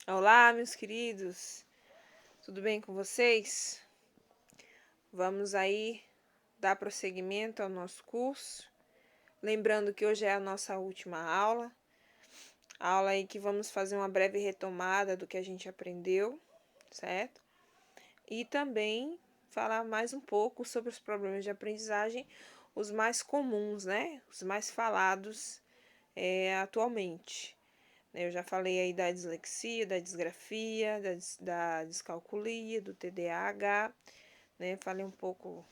Olá, meus queridos, tudo bem com vocês? Vamos aí dar prosseguimento ao nosso curso. Lembrando que hoje é a nossa última aula aí que vamos fazer uma breve retomada do que a gente aprendeu, certo? E também falar mais um pouco sobre os problemas de aprendizagem, os mais comuns, né? Os mais falados atualmente. Eu já falei aí da dislexia, da disgrafia, da descalculia, do TDAH, né? Falei um pouco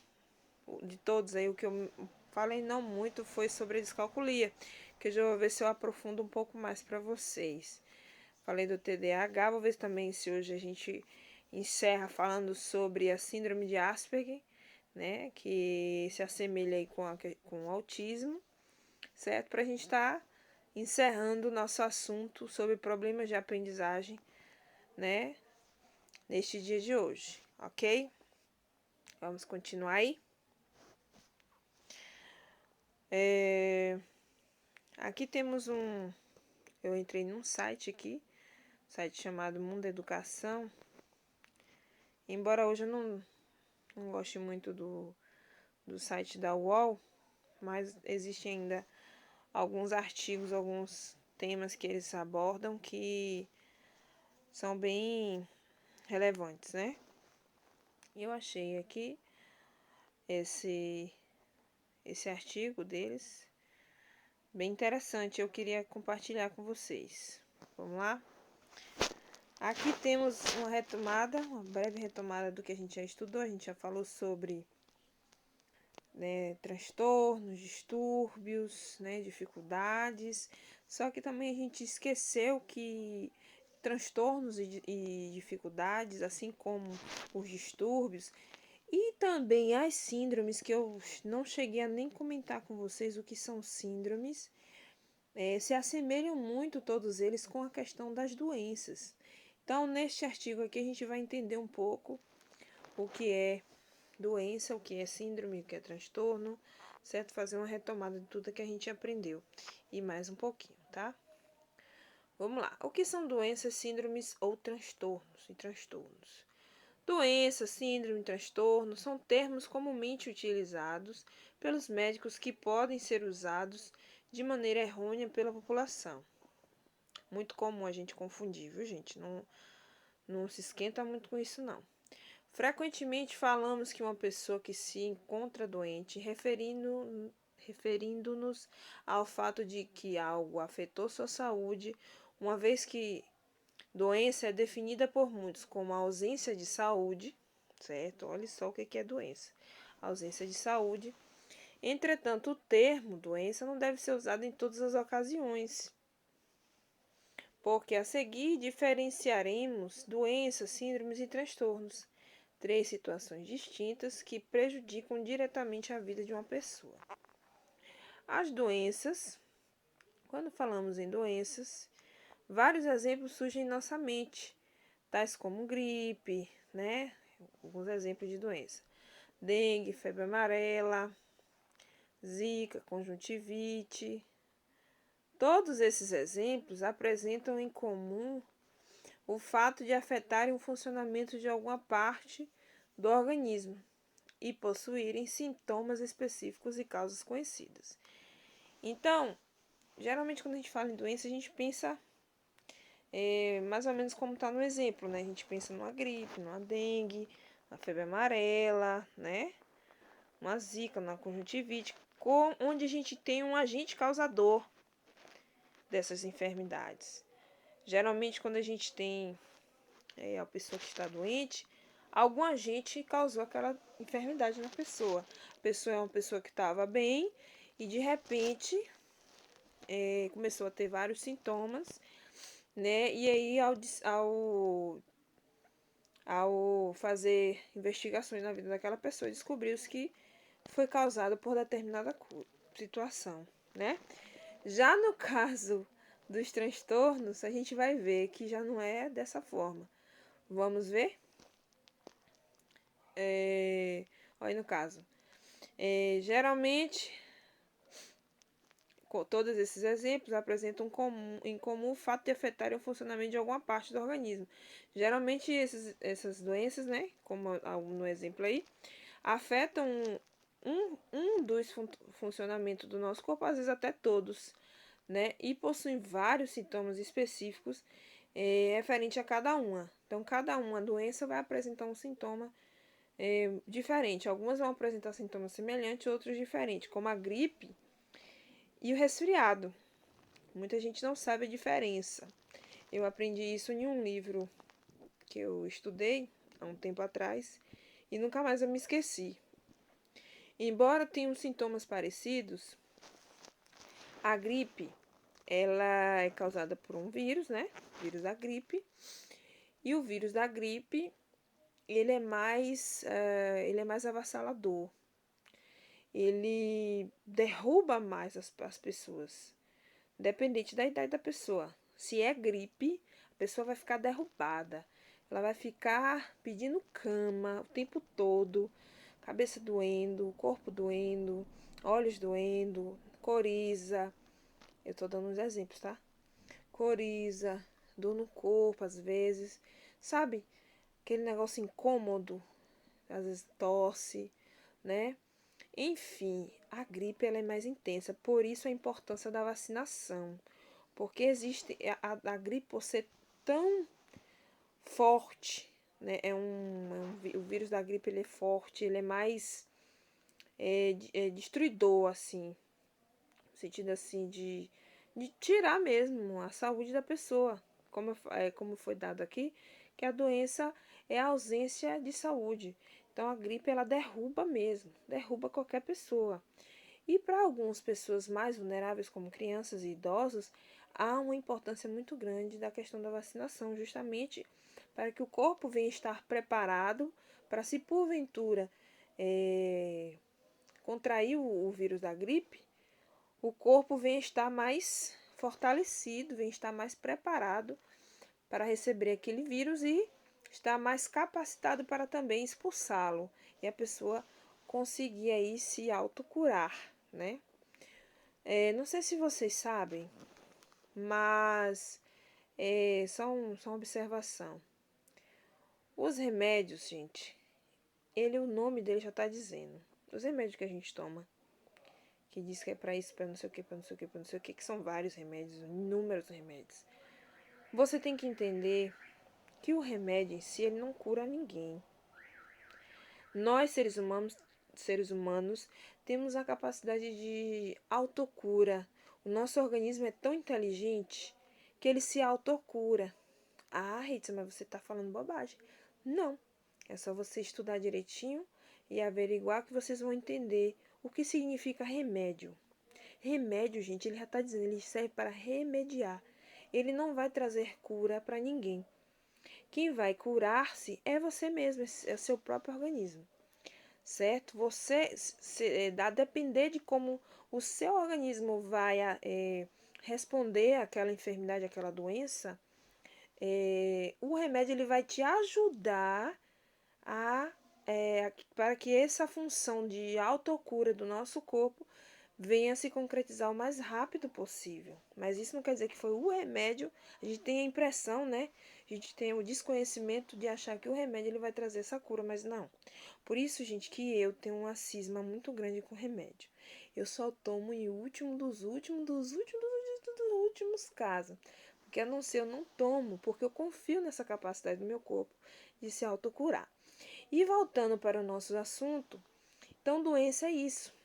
de todos aí. O que eu falei não muito foi sobre a descalculia, que eu já vou ver se eu aprofundo um pouco mais para vocês. Falei do TDAH, vou ver também se hoje a gente encerra falando sobre a síndrome de Asperger, né? Que se assemelha aí com o autismo, certo? Para a gente estar encerrando o nosso assunto sobre problemas de aprendizagem, né? Neste dia de hoje, ok? Vamos continuar aí. Aqui temos eu entrei num site aqui, site chamado Mundo Educação. Embora hoje eu não goste muito do site da UOL, mas existem ainda alguns artigos, alguns temas que eles abordam que são bem relevantes, né? E eu achei aqui esse artigo deles bem interessante. Eu queria compartilhar com vocês. Vamos lá? Aqui temos uma breve retomada do que a gente já estudou. A gente já falou sobre, né, transtornos, distúrbios, né, dificuldades. Só que também a gente esqueceu que transtornos e dificuldades, assim como os distúrbios, e também as síndromes, que eu não cheguei a nem comentar com vocês o que são síndromes, se assemelham muito todos eles com a questão das doenças. Então, neste artigo aqui, a gente vai entender um pouco o que é doença, o que é síndrome, o que é transtorno, certo? Fazer uma retomada de tudo que a gente aprendeu e mais um pouquinho, tá? Vamos lá. O que são doenças, síndromes ou transtornos e transtornos? Doença, síndrome e transtorno são termos comumente utilizados pelos médicos que podem ser usados de maneira errônea pela população. Muito comum a gente confundir, viu, gente? Não se esquenta muito com isso, não. Frequentemente falamos que uma pessoa que se encontra doente, referindo-nos ao fato de que algo afetou sua saúde, uma vez que doença é definida por muitos como a ausência de saúde, certo? Olha só o que é doença. Ausência de saúde. Entretanto, o termo doença não deve ser usado em todas as ocasiões, porque a seguir diferenciaremos doenças, síndromes e transtornos, três situações distintas que prejudicam diretamente a vida de uma pessoa. As doenças, quando falamos em doenças, vários exemplos surgem em nossa mente, tais como gripe, né? Alguns exemplos de doença. Dengue, febre amarela, zika, conjuntivite. Todos esses exemplos apresentam em comum o fato de afetarem o funcionamento de alguma parte do organismo e possuírem sintomas específicos e causas conhecidas. Então, geralmente quando a gente fala em doença, a gente pensa mais ou menos como está no exemplo, né? A gente pensa numa gripe, numa dengue, na febre amarela, né? Uma zika, na conjuntivite, onde a gente tem um agente causador dessas enfermidades. Geralmente, quando a gente tem a pessoa que está doente, algum agente causou aquela enfermidade na pessoa. A pessoa é uma pessoa que estava bem e de repente começou a ter vários sintomas, né? E aí ao fazer investigações na vida daquela pessoa, descobriu-se que foi causado por determinada situação, né? Já no caso dos transtornos, a gente vai ver que já não é dessa forma. Vamos ver? Olha no caso. Geralmente, Todos esses exemplos apresentam em comum o fato de afetarem o funcionamento de alguma parte do organismo. Geralmente, essas doenças, né, como no exemplo aí, afetam um dos funcionamentos do nosso corpo, às vezes até todos, né, e possuem vários sintomas específicos referente a cada uma. Então, cada uma doença vai apresentar um sintoma diferente. Algumas vão apresentar sintomas semelhantes, outros diferentes, como a gripe e o resfriado. Muita gente não sabe a diferença. Eu aprendi isso em um livro que eu estudei há um tempo atrás e nunca mais eu me esqueci. Embora tenham sintomas parecidos, a gripe ela é causada por um vírus, né? Vírus da gripe. E o vírus da gripe ele é mais avassalador. Ele derruba mais as pessoas, dependente da idade da pessoa. Se é gripe, a pessoa vai ficar derrubada. Ela vai ficar pedindo cama o tempo todo, cabeça doendo, corpo doendo, olhos doendo, coriza. Eu tô dando uns exemplos, tá? Coriza, dor no corpo às vezes, sabe? Aquele negócio incômodo, às vezes tosse, né? Enfim, a gripe ela é mais intensa, por isso a importância da vacinação. Porque existe a gripe por ser tão forte, né? O vírus da gripe ele é forte, ele é mais destruidor, assim, no sentido assim de tirar mesmo a saúde da pessoa, como foi dado aqui, que a doença é a ausência de saúde. Então a gripe ela derruba mesmo, derruba qualquer pessoa. E para algumas pessoas mais vulneráveis, como crianças e idosos, há uma importância muito grande da questão da vacinação, justamente para que o corpo venha estar preparado para, se porventura contrair o vírus da gripe, o corpo venha estar mais fortalecido, venha estar mais preparado para receber aquele vírus e estar mais capacitado para também expulsá-lo e a pessoa conseguir aí se autocurar, né? Não sei se vocês sabem, mas só uma observação. Os remédios, gente, o nome dele já está dizendo. Os remédios que a gente toma, que diz que é para isso, para não sei o que, para não sei o que, para não sei o que são vários remédios, inúmeros remédios. Você tem que entender que o remédio em si, ele não cura ninguém. Nós, seres humanos, temos a capacidade de autocura. O nosso organismo é tão inteligente que ele se autocura. Ah, Ritz, mas você está falando bobagem. Não. É só você estudar direitinho e averiguar que vocês vão entender o que significa remédio. Remédio, gente, ele já está dizendo, ele serve para remediar. Ele não vai trazer cura para ninguém. Quem vai curar-se é você mesmo, é o seu próprio organismo, certo? Você, a depender de como o seu organismo vai responder àquela enfermidade, àquela doença, o remédio ele vai te ajudar para que essa função de autocura do nosso corpo venha se concretizar o mais rápido possível. Mas isso não quer dizer que foi o remédio. A gente tem a impressão, né? A gente tem o desconhecimento de achar que o remédio ele vai trazer essa cura, mas não. Por isso, gente, que eu tenho uma cisma muito grande com remédio. Eu só tomo em último dos últimos casos. Porque a não ser eu não tomo, porque eu confio nessa capacidade do meu corpo de se autocurar. E voltando para o nosso assunto, então doença é isso.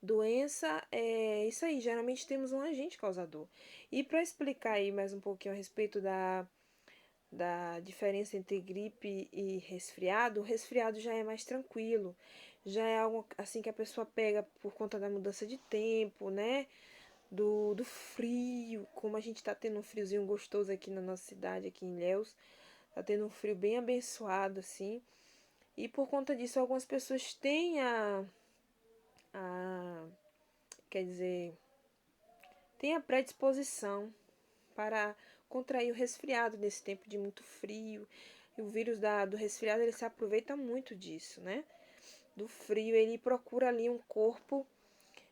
Doença é isso aí, geralmente temos um agente causador. E para explicar aí mais um pouquinho a respeito da diferença entre gripe e resfriado, o resfriado já é mais tranquilo, já é algo assim que a pessoa pega por conta da mudança de tempo, né? Do frio, como a gente tá tendo um friozinho gostoso aqui na nossa cidade, aqui em Ilhéus, tá tendo um frio bem abençoado, assim. E por conta disso, algumas pessoas têm a quer dizer, tem a predisposição para contrair o resfriado nesse tempo de muito frio. E o vírus do resfriado, ele se aproveita muito disso, né? Do frio, ele procura ali um corpo,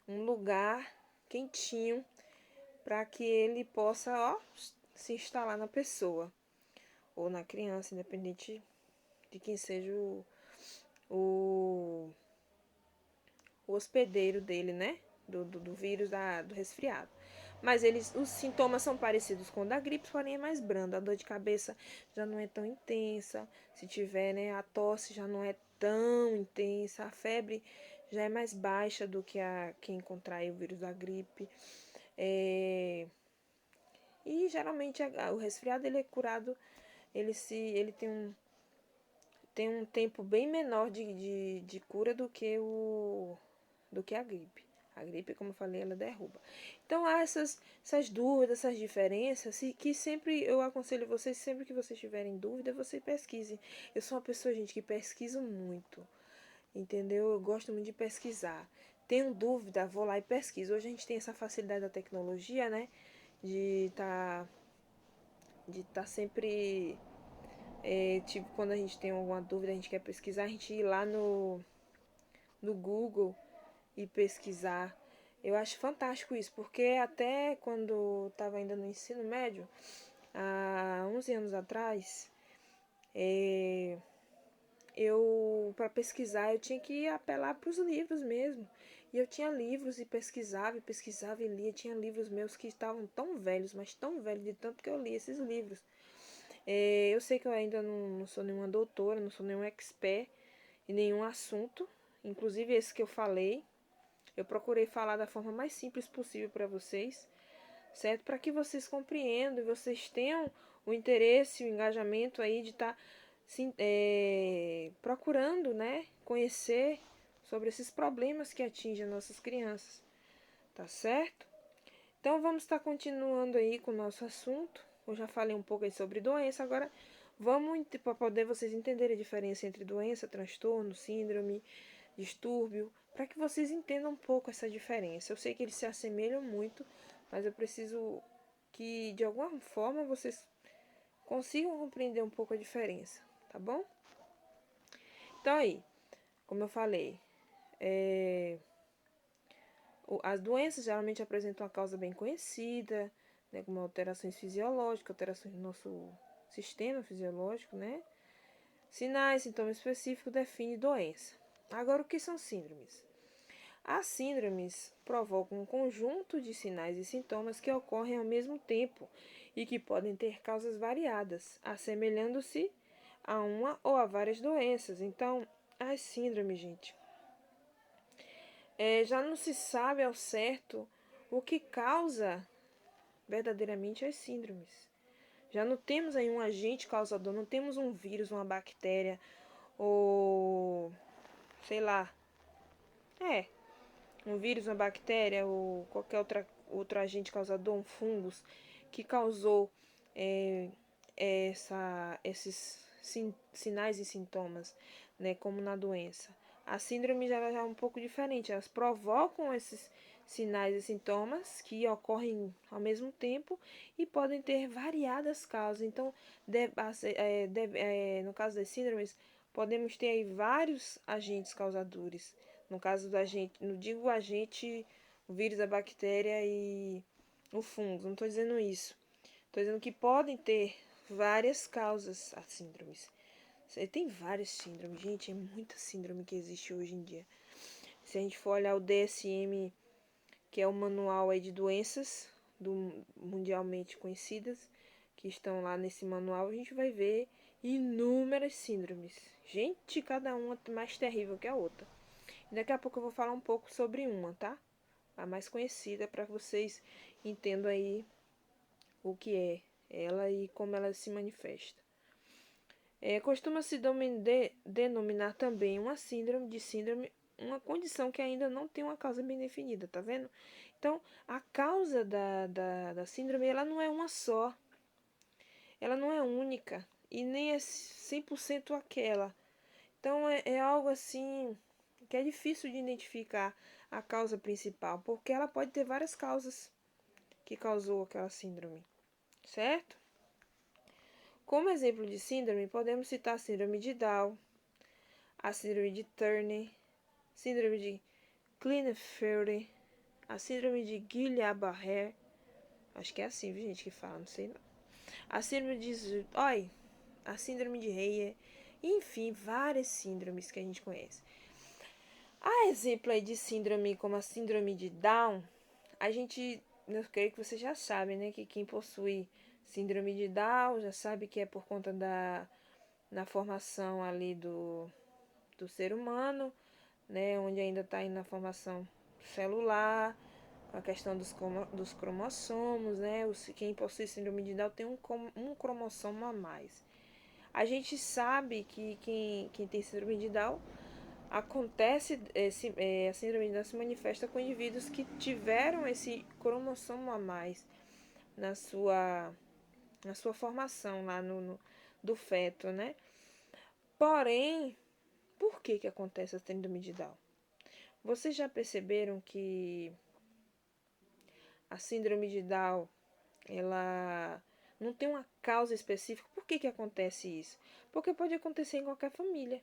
um lugar quentinho, para que ele possa, ó, se instalar na pessoa ou na criança, independente de quem seja o, o hospedeiro dele, né? Do vírus do resfriado. Mas os sintomas são parecidos com o da gripe, porém é mais brando. A dor de cabeça já não é tão intensa. Se tiver, né, a tosse já não é tão intensa. A febre já é mais baixa do que quem contrai o vírus da gripe. E geralmente o resfriado ele é curado, ele tem um tempo bem menor de cura do que a gripe. A gripe, como eu falei, ela derruba. Então, há essas dúvidas, essas diferenças, que sempre eu aconselho vocês, sempre que vocês tiverem dúvida, você pesquise. Eu sou uma pessoa, gente, que pesquisa muito, entendeu? Eu gosto muito de pesquisar. Tenho dúvida, vou lá e pesquiso. Hoje a gente tem essa facilidade da tecnologia, né? De tá sempre tipo, quando a gente tem alguma dúvida, a gente quer pesquisar, a gente ir lá no Google e pesquisar. Eu acho fantástico isso, porque até quando estava ainda no ensino médio, há 11 anos atrás, para pesquisar, eu tinha que apelar para os livros mesmo. E eu tinha livros e pesquisava e lia. Tinha livros meus que estavam tão velhos, mas tão velhos de tanto que eu li esses livros. Eu sei que eu ainda não sou nenhuma doutora, não sou nenhum expert em nenhum assunto, inclusive esse que eu falei. Eu procurei falar da forma mais simples possível para vocês, certo? Para que vocês compreendam e vocês tenham o interesse, o engajamento aí de estar procurando, né, conhecer sobre esses problemas que atingem as nossas crianças, tá certo? Então vamos estar continuando aí com o nosso assunto. Eu já falei um pouco aí sobre doença, agora vamos para poder vocês entenderem a diferença entre doença, transtorno, síndrome, distúrbio, para que vocês entendam um pouco essa diferença. Eu sei que eles se assemelham muito, mas eu preciso que de alguma forma vocês consigam compreender um pouco a diferença, tá bom? Então aí, como eu falei, as doenças geralmente apresentam uma causa bem conhecida, né, como alterações fisiológicas, alterações do nosso sistema fisiológico, né? Sinais, sintomas específicos definem doença. Agora, o que são síndromes? As síndromes provocam um conjunto de sinais e sintomas que ocorrem ao mesmo tempo e que podem ter causas variadas, assemelhando-se a uma ou a várias doenças. Então, as síndromes, gente, já não se sabe ao certo o que causa verdadeiramente as síndromes. Já não temos aí um agente causador, não temos um vírus, uma bactéria ou sei lá, um vírus, uma bactéria ou qualquer outro agente causador, um fungos, que causou é, esses sinais e sintomas, né, como na doença. A síndrome já é um pouco diferente, elas provocam esses sinais e sintomas que ocorrem ao mesmo tempo e podem ter variadas causas. Então, no caso das síndromes, podemos ter aí vários agentes causadores. No caso do agente, não digo o agente, o vírus, a bactéria e o fungo, não estou dizendo isso. Estou dizendo que podem ter várias causas as síndromes. Tem várias síndromes, gente, é muita síndrome que existe hoje em dia. Se a gente for olhar o DSM, que é o manual aí de doenças mundialmente conhecidas, que estão lá nesse manual, a gente vai ver inúmeras síndromes. Gente, cada uma mais terrível que a outra. Daqui a pouco eu vou falar um pouco sobre uma, tá? A mais conhecida, para que vocês entendam aí o que é ela e como ela se manifesta. Costuma-se denominar também uma síndrome, uma condição que ainda não tem uma causa bem definida, tá vendo? Então, a causa da síndrome, ela não é uma só. Ela não é única e nem é 100% aquela. Então, é algo assim que é difícil de identificar a causa principal, porque ela pode ter várias causas que causou aquela síndrome, certo? Como exemplo de síndrome, podemos citar a síndrome de Down, a síndrome de Turner, síndrome de Klinefelter, a síndrome de Guillain-Barré, acho que é assim, viu, gente, que fala, não sei não. A síndrome de, oi, a síndrome de Reyer, enfim, várias síndromes que a gente conhece. A exemplo aí de síndrome como a síndrome de Down, a gente, eu creio que vocês já sabem, né, que quem possui síndrome de Down já sabe que é por conta na formação ali do ser humano, né, onde ainda está na formação celular, a questão dos cromossomos, né, quem possui síndrome de Down tem um cromossomo a mais. A gente sabe que quem tem síndrome de Down acontece, a síndrome de Down se manifesta com indivíduos que tiveram esse cromossomo a mais na sua, na sua formação lá do feto, né? Porém, por que acontece a síndrome de Down? Vocês já perceberam que a síndrome de Down, ela não tem uma causa específica? Por que acontece isso? Porque pode acontecer em qualquer família.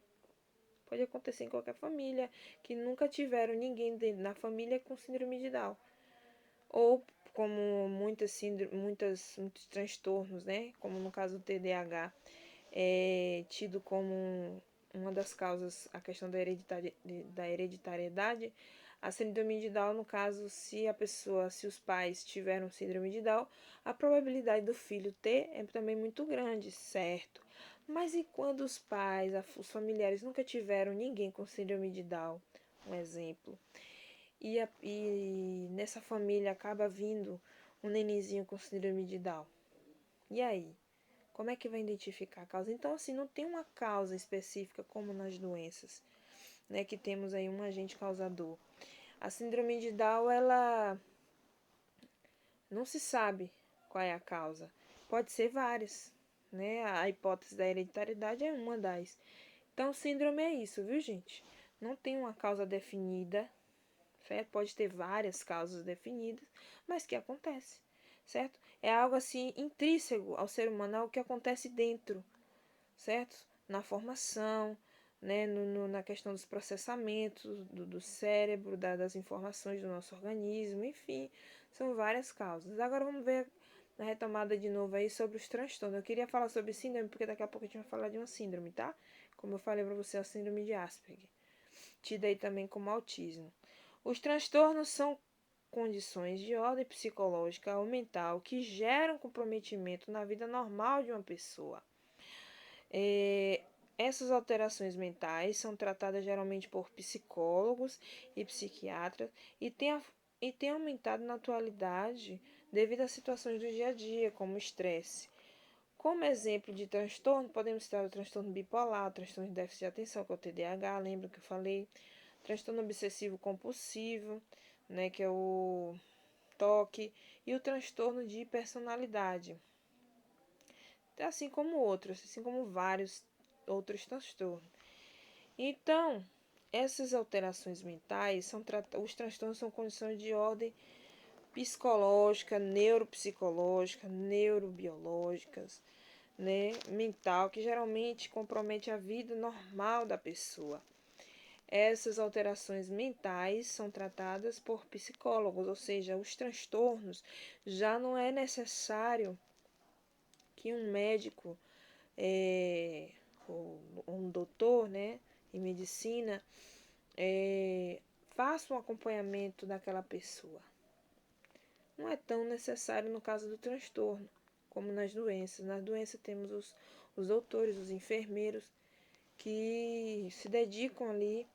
Pode acontecer em qualquer família que nunca tiveram ninguém na família com síndrome de Down. Ou como muitos transtornos, né? Como no caso do TDAH, é tido como uma das causas a questão da hereditariedade. A síndrome de Down, no caso, se os pais tiveram síndrome de Down, a probabilidade do filho ter é também muito grande, certo? Mas e quando os pais, os familiares nunca tiveram ninguém com síndrome de Down? Um exemplo. E nessa família acaba vindo um nenenzinho com síndrome de Down. E aí? Como é que vai identificar a causa? Então, assim, não tem uma causa específica como nas doenças, né? Que temos aí um agente causador. A síndrome de Down, ela não se sabe qual é a causa. Pode ser várias, né? A hipótese da hereditariedade é uma das. Então, síndrome é isso, viu, gente? Não tem uma causa definida, certo? Pode ter várias causas definidas, mas que acontece, certo? É algo assim intrínseco ao ser humano, algo que acontece dentro, certo? Na formação, né? Na questão dos processamentos do cérebro, das informações do nosso organismo, enfim, são várias causas. Agora vamos ver na retomada de novo aí sobre os transtornos. Eu queria falar sobre síndrome, porque daqui a pouco a gente vai falar de uma síndrome, tá? Como eu falei para você, a síndrome de Asperger, tida aí também como autismo. Os transtornos são condições de ordem psicológica ou mental que geram comprometimento na vida normal de uma pessoa. Essas alterações mentais são tratadas geralmente por psicólogos e psiquiatras e têm aumentado na atualidade devido a situações do dia a dia, como o estresse. Como exemplo de transtorno, podemos citar o transtorno bipolar, o transtorno de déficit de atenção, que é o TDAH, lembra que eu falei? Transtorno obsessivo compulsivo, né, que é o TOC, e o transtorno de personalidade, assim como outros, assim como vários outros transtornos. Então, essas alterações mentais os transtornos são condições de ordem psicológica, neuropsicológica, neurobiológicas, né, mental, que geralmente compromete a vida normal da pessoa. Essas alterações mentais são tratadas por psicólogos, ou seja, os transtornos já não é necessário que um médico, ou um doutor, né, em medicina, faça um acompanhamento daquela pessoa. Não é tão necessário no caso do transtorno, como nas doenças. Nas doenças temos os doutores, os enfermeiros, que se dedicam ali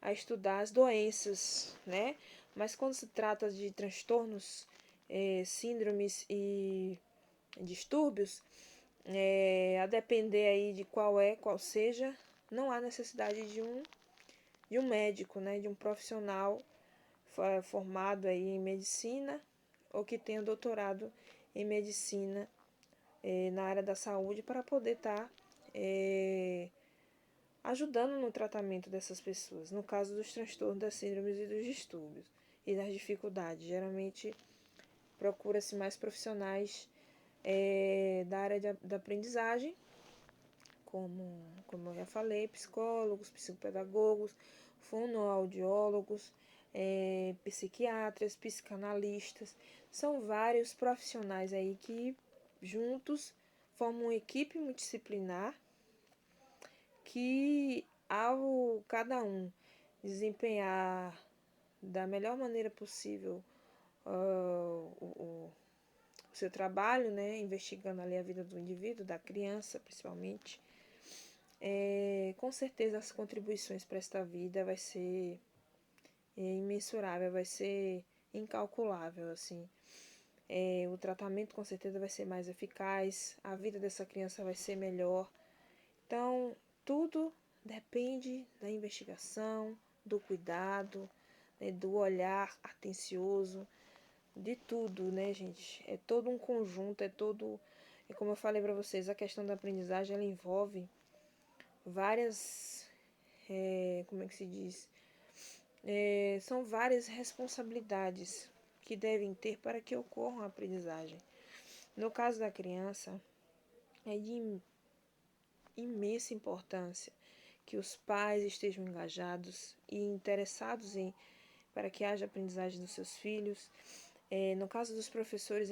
a estudar as doenças, né? Mas quando se trata de transtornos, síndromes e distúrbios, a depender aí de qual seja, não há necessidade de um médico, né? De um profissional formado aí em medicina ou que tenha doutorado em medicina na área da saúde para poder estar ajudando no tratamento dessas pessoas, no caso dos transtornos, das síndromes e dos distúrbios e das dificuldades. Geralmente procura-se mais profissionais da área da aprendizagem, como eu já falei, psicólogos, psicopedagogos, fonoaudiólogos, psiquiatras, psicanalistas, são vários profissionais aí que juntos formam uma equipe multidisciplinar que, ao cada um desempenhar da melhor maneira possível o seu trabalho, né, investigando ali a vida do indivíduo, da criança principalmente, com certeza as contribuições para esta vida vai ser imensurável, vai ser incalculável, assim. O tratamento com certeza vai ser mais eficaz, a vida dessa criança vai ser melhor. Então, tudo depende da investigação, do cuidado, né, do olhar atencioso, de tudo, né, gente? É todo um conjunto, como eu falei para vocês, a questão da aprendizagem, ela envolve várias, como é que se diz? São várias responsabilidades que devem ter para que ocorra a aprendizagem. No caso da criança, é de imensa importância que os pais estejam engajados e interessados para que haja aprendizagem dos seus filhos. No caso dos professores,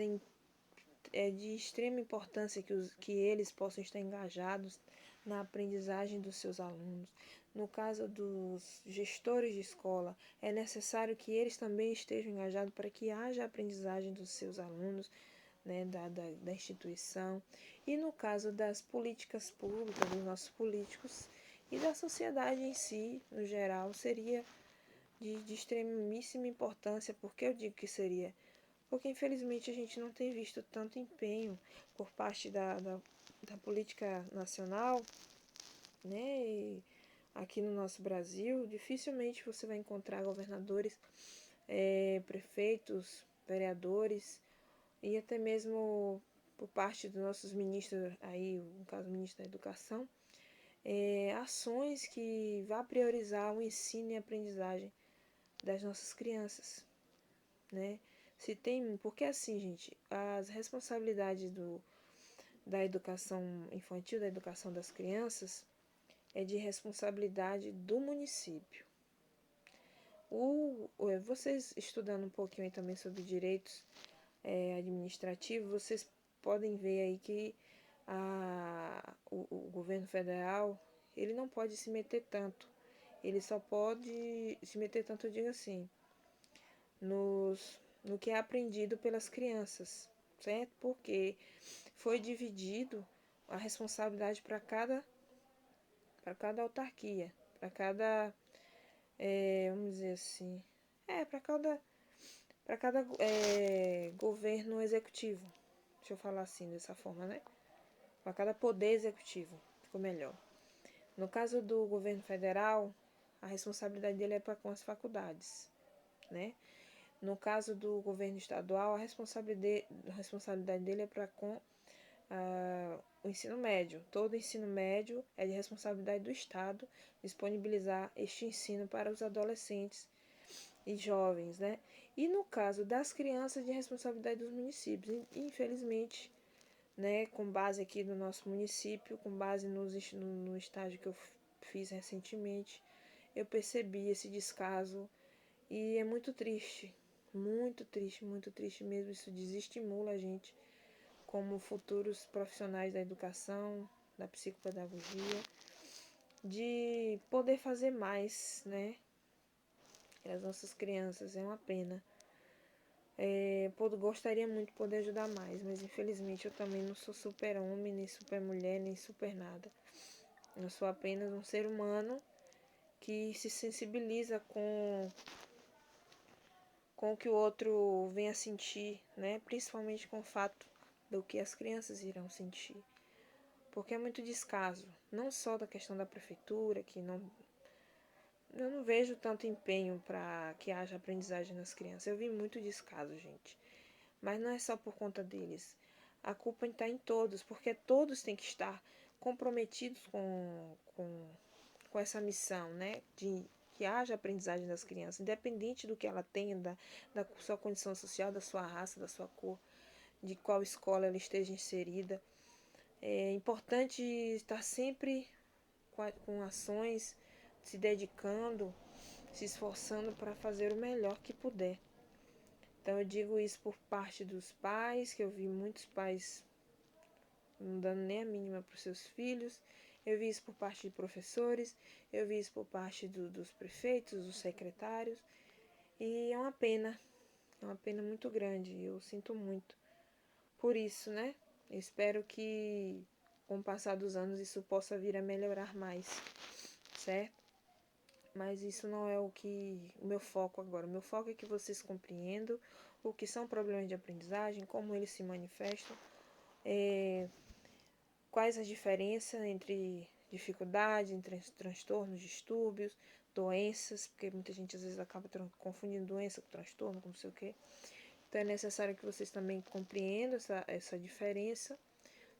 é de extrema importância que eles possam estar engajados na aprendizagem dos seus alunos. No caso dos gestores de escola, é necessário que eles também estejam engajados para que haja aprendizagem dos seus alunos, né, da instituição. E no caso das políticas públicas, dos nossos políticos e da sociedade em si, no geral, seria de extremíssima importância. Porque eu digo que seria? Porque infelizmente a gente não tem visto tanto empenho por parte da política nacional, né? E aqui no nosso Brasil, dificilmente você vai encontrar governadores, prefeitos, vereadores e até mesmo por parte dos nossos ministros, aí, no caso, o ministro da Educação, ações que vá priorizar o ensino e a aprendizagem das nossas crianças, né? Se tem, porque assim, gente, as responsabilidades da educação infantil, da educação das crianças, é de responsabilidade do município. Vocês estudando um pouquinho aí também sobre direitos administrativos, vocês podem ver aí que o governo federal, ele não pode se meter tanto. Ele só pode se meter tanto, eu digo assim, no que é aprendido pelas crianças, certo? Porque foi dividido a responsabilidade para cada autarquia, para cada, vamos dizer assim, para cada governo executivo. Deixa eu falar assim, dessa forma, né? Para cada poder executivo, ficou melhor. No caso do governo federal, a responsabilidade dele é para com as faculdades, né? No caso do governo estadual, a responsabilidade dele é para com o ensino médio. Todo ensino médio é de responsabilidade do Estado disponibilizar este ensino para os adolescentes e jovens, né? E no caso das crianças, de responsabilidade dos municípios. Infelizmente, né, com base aqui no nosso município, com base no estágio que eu fiz recentemente, eu percebi esse descaso e é muito triste, muito triste mesmo. Isso desestimula a gente como futuros profissionais da educação, da psicopedagogia, de poder fazer mais, né? As nossas crianças, é uma pena. Gostaria muito de poder ajudar mais, mas infelizmente eu também não sou super homem, nem super mulher, nem super nada. Eu sou apenas um ser humano que se sensibiliza com o que o outro vem a sentir, né? Principalmente com o fato do que as crianças irão sentir. Porque é muito descaso, não só da questão da prefeitura, eu não vejo tanto empenho para que haja aprendizagem nas crianças. Eu vi muito descaso, gente. Mas não é só por conta deles. A culpa está em todos, porque todos têm que estar comprometidos com essa missão, né? De que haja aprendizagem das crianças, independente do que ela tenha, da sua condição social, da sua raça, da sua cor, de qual escola ela esteja inserida. É importante estar sempre com ações, se dedicando se esforçando para fazer o melhor que puder. Então eu digo isso por parte dos pais, que eu vi muitos pais não dando nem a mínima para os seus filhos. Eu vi isso por parte de professores, eu vi isso por parte dos prefeitos, dos secretários. E é uma pena muito grande, eu sinto muito por isso, né? Eu espero que com o passar dos anos isso possa vir a melhorar mais, certo? Mas isso não é o meu foco agora. O meu foco é que vocês compreendam o que são problemas de aprendizagem, como eles se manifestam, quais as diferenças entre dificuldades, entre transtornos, distúrbios, doenças, porque muita gente às vezes acaba confundindo doença com transtorno, com não sei o quê. Então é necessário que vocês também compreendam essa diferença,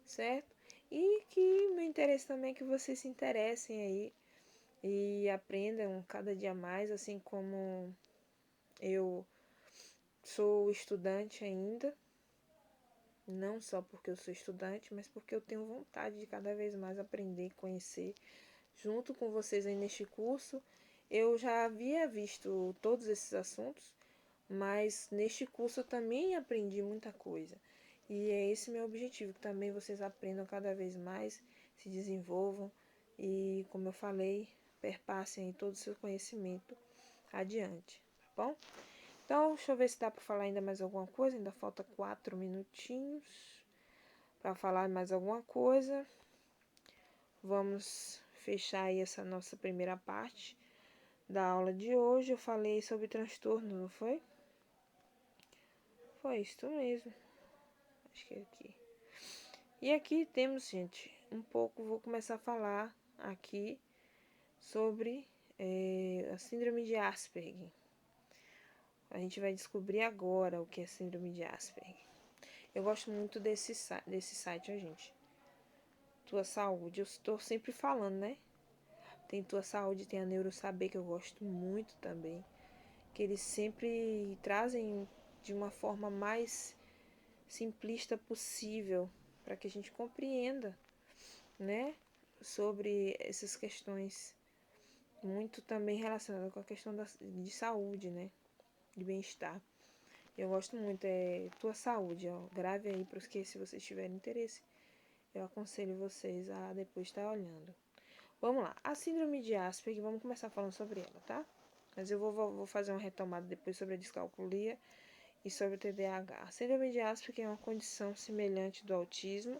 certo? E que meu interesse também é que vocês se interessem aí e aprendam cada dia mais, assim como eu sou estudante ainda, não só porque eu sou estudante, mas porque eu tenho vontade de cada vez mais aprender, conhecer. Junto com vocês aí neste curso, eu já havia visto todos esses assuntos, mas neste curso eu também aprendi muita coisa. E é esse meu objetivo, que também vocês aprendam cada vez mais, se desenvolvam e, como eu falei, perpassem todo o seu conhecimento adiante, tá bom? Então, deixa eu ver se dá para falar ainda mais alguma coisa. Ainda falta 4 minutinhos para falar mais alguma coisa. Vamos fechar aí essa nossa primeira parte da aula de hoje. Eu falei sobre transtorno, não foi? Foi isso mesmo. Acho que é aqui. E aqui temos, gente, vou começar a falar aqui sobre a síndrome de Asperger. A gente vai descobrir agora o que é síndrome de Asperger. Eu gosto muito desse site, ó, gente. Tua Saúde, eu estou sempre falando, né? Tem Tua Saúde, tem a Neurosaber, que eu gosto muito também. Que eles sempre trazem de uma forma mais simplista possível para que a gente compreenda, né? Sobre essas questões muito também relacionadas com a questão de saúde, né? De bem-estar. Eu gosto muito, é Tua Saúde, ó. Grave aí para os que, se vocês tiverem interesse, eu aconselho vocês a depois estar olhando. Vamos lá, a síndrome de Asperger, vamos começar falando sobre ela, tá? Mas eu vou fazer uma retomada depois sobre a descalculia e sobre o TDAH. A síndrome de Asperger é uma condição semelhante do autismo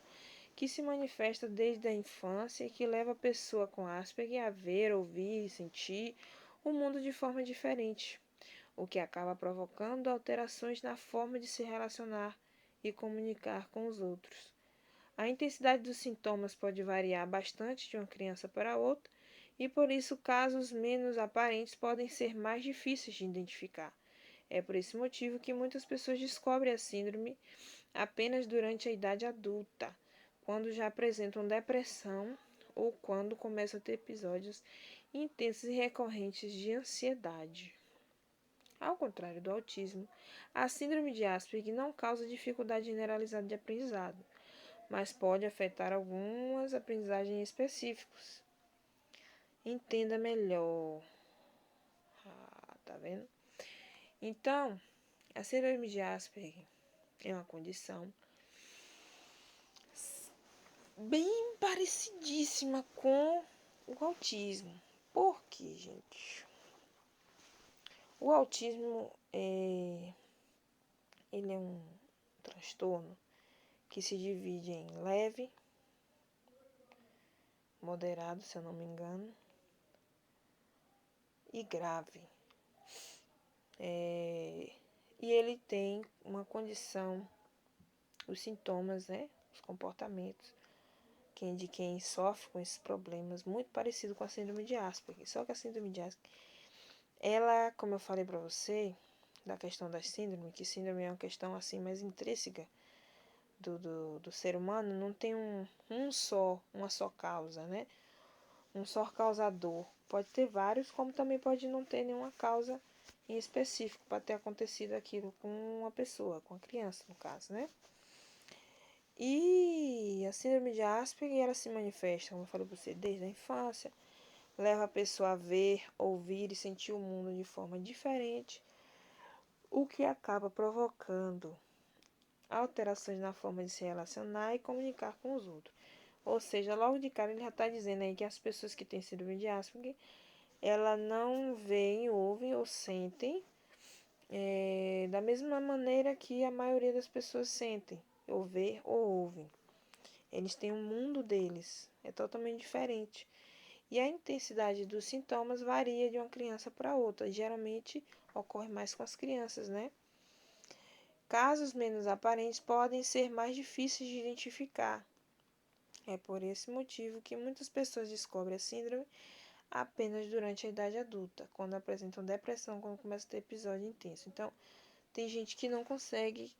que se manifesta desde a infância e que leva a pessoa com Asperger a ver, ouvir e sentir o mundo de forma diferente, o que acaba provocando alterações na forma de se relacionar e comunicar com os outros. A intensidade dos sintomas pode variar bastante de uma criança para outra, e por isso casos menos aparentes podem ser mais difíceis de identificar. É por esse motivo que muitas pessoas descobrem a síndrome apenas durante a idade adulta, quando já apresentam depressão ou quando começam a ter episódios intensos e recorrentes de ansiedade. Ao contrário do autismo, a síndrome de Asperger não causa dificuldade generalizada de aprendizado, mas pode afetar algumas aprendizagens específicas. Entenda melhor. Tá vendo? Então, a síndrome de Asperger é uma condição bem parecidíssima com o autismo. Por quê, gente? O autismo ele é um transtorno que se divide em leve, moderado, se eu não me engano, e grave. E ele tem uma condição, os sintomas, né, os comportamentos de quem sofre com esses problemas, muito parecido com a síndrome de Asperger. Só que a síndrome de Asperger, ela, como eu falei para você, da questão da síndrome, que síndrome é uma questão assim mais intrínseca do ser humano, não tem uma só causa, né? Um só causador. Pode ter vários, como também pode não ter nenhuma causa em específico para ter acontecido aquilo com uma pessoa, com a criança, no caso, né? E a síndrome de Asperger, ela se manifesta, como eu falei para você, desde a infância, leva a pessoa a ver, ouvir e sentir o mundo de forma diferente, o que acaba provocando alterações na forma de se relacionar e comunicar com os outros. Ou seja, logo de cara ele já está dizendo aí que as pessoas que têm síndrome de Asperger, ela não veem, ouvem ou sentem da mesma maneira que a maioria das pessoas sentem, ou vê ou ouvem. Eles têm um mundo deles, é totalmente diferente. E a intensidade dos sintomas varia de uma criança para outra. Geralmente ocorre mais com as crianças, né? Casos menos aparentes podem ser mais difíceis de identificar. É por esse motivo que muitas pessoas descobrem a síndrome apenas durante a idade adulta, quando apresentam depressão, quando começa a ter episódio intenso. Então, tem gente que não consegue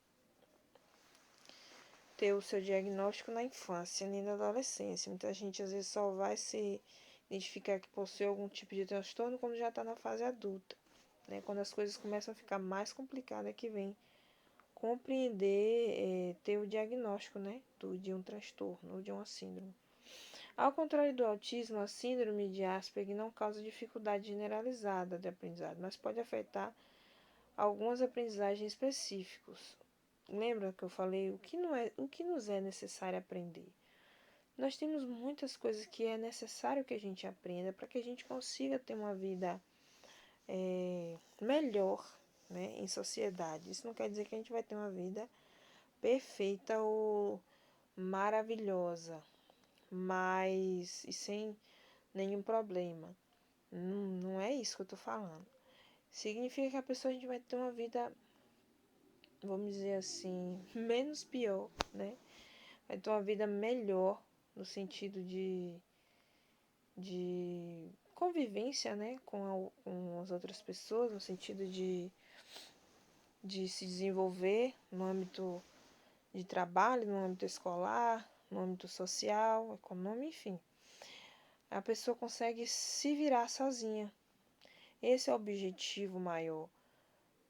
ter o seu diagnóstico na infância nem na adolescência. Muita gente às vezes só vai se identificar que possui algum tipo de transtorno quando já está na fase adulta, né? Quando as coisas começam a ficar mais complicadas é que vem compreender, ter o diagnóstico, né, de um transtorno ou de uma síndrome. Ao contrário do autismo, a síndrome de Asperger não causa dificuldade generalizada de aprendizado, mas pode afetar algumas aprendizagens específicas. Lembra que eu falei o que nos é necessário aprender? Nós temos muitas coisas que é necessário que a gente aprenda para que a gente consiga ter uma vida melhor, né, em sociedade. Isso não quer dizer que a gente vai ter uma vida perfeita ou maravilhosa, mas e sem nenhum problema. Não é isso que eu estou falando. Significa que a pessoa a gente vai ter uma vida, vamos dizer assim, menos pior, né? Vai ter uma vida melhor no sentido de convivência, né, com as outras pessoas, no sentido de se desenvolver no âmbito de trabalho, no âmbito escolar, no âmbito social, econômico, enfim. A pessoa consegue se virar sozinha. Esse é o objetivo maior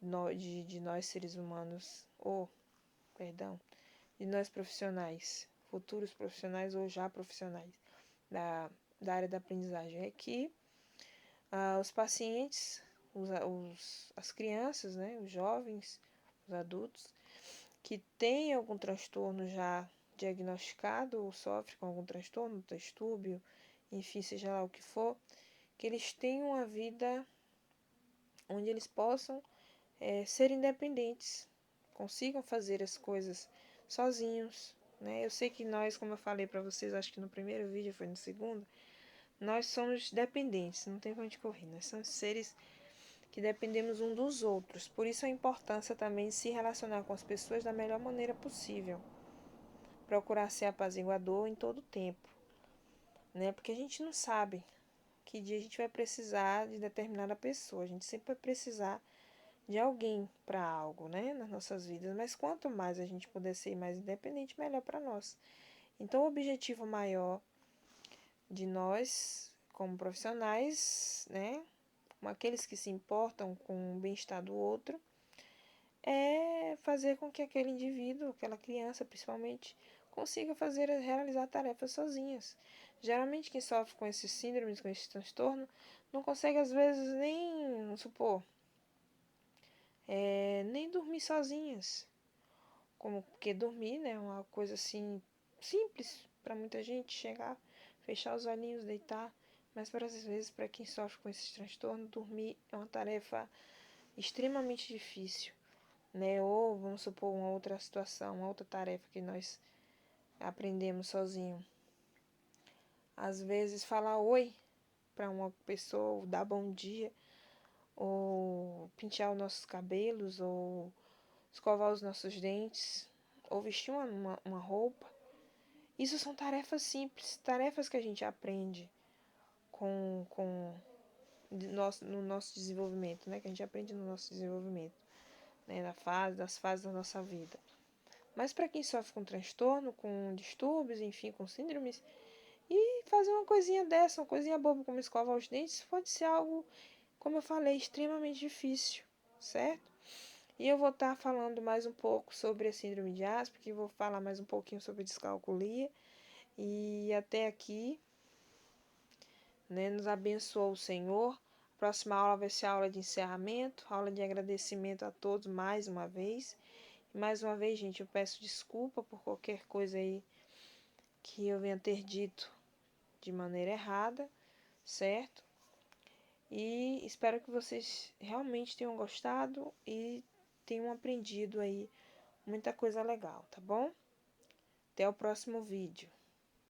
de nós seres humanos, perdão, de nós profissionais, futuros profissionais ou já profissionais da área da aprendizagem, é que os pacientes, as crianças, né, os jovens, os adultos, que têm algum transtorno já diagnosticado ou sofrem com algum transtorno, distúrbio, enfim, seja lá o que for, que eles tenham uma vida onde eles possam ser independentes, consigam fazer as coisas sozinhos, né? Eu sei que nós, como eu falei para vocês, acho que no primeiro vídeo, foi no segundo, nós somos dependentes, não tem pra onde correr, nós somos seres que dependemos um dos outros, por isso a importância também de se relacionar com as pessoas da melhor maneira possível, procurar ser apaziguador em todo o tempo, né? Porque a gente não sabe que dia a gente vai precisar de determinada pessoa, a gente sempre vai precisar de alguém para algo, né, nas nossas vidas, mas quanto mais a gente puder ser mais independente, melhor para nós. Então, o objetivo maior de nós, como profissionais, né, como aqueles que se importam com o bem-estar do outro, é fazer com que aquele indivíduo, aquela criança principalmente, consiga realizar tarefas sozinhas. Geralmente quem sofre com esses síndromes, com esse transtorno, não consegue às vezes nem, vamos supor, nem dormir sozinhas. Porque dormir, né, é uma coisa assim simples para muita gente, chegar, fechar os olhinhos, deitar, mas para às vezes para quem sofre com esse transtorno, dormir é uma tarefa extremamente difícil, né? Ou vamos supor uma outra situação, uma outra tarefa que nós aprendemos sozinho. Às vezes falar oi para uma pessoa, ou dar bom dia, ou pentear os nossos cabelos, ou escovar os nossos dentes, ou vestir uma roupa. Isso são tarefas simples, tarefas que a gente aprende no nosso desenvolvimento, né? Que a gente aprende no nosso desenvolvimento, né? Das fases da nossa vida. Mas para quem sofre com transtorno, com distúrbios, enfim, com síndromes, e fazer uma coisinha dessa, uma coisinha boba como escovar os dentes, pode ser algo, como eu falei, extremamente difícil, certo? E eu vou estar falando mais um pouco sobre a síndrome de Asperger, vou falar mais um pouquinho sobre descalculia. E até aqui, né? Nos abençoou o Senhor. Próxima aula vai ser a aula de encerramento, aula de agradecimento a todos mais uma vez. E mais uma vez, gente, eu peço desculpa por qualquer coisa aí que eu venha ter dito de maneira errada, certo? E espero que vocês realmente tenham gostado e tenham aprendido aí muita coisa legal, tá bom? Até o próximo vídeo.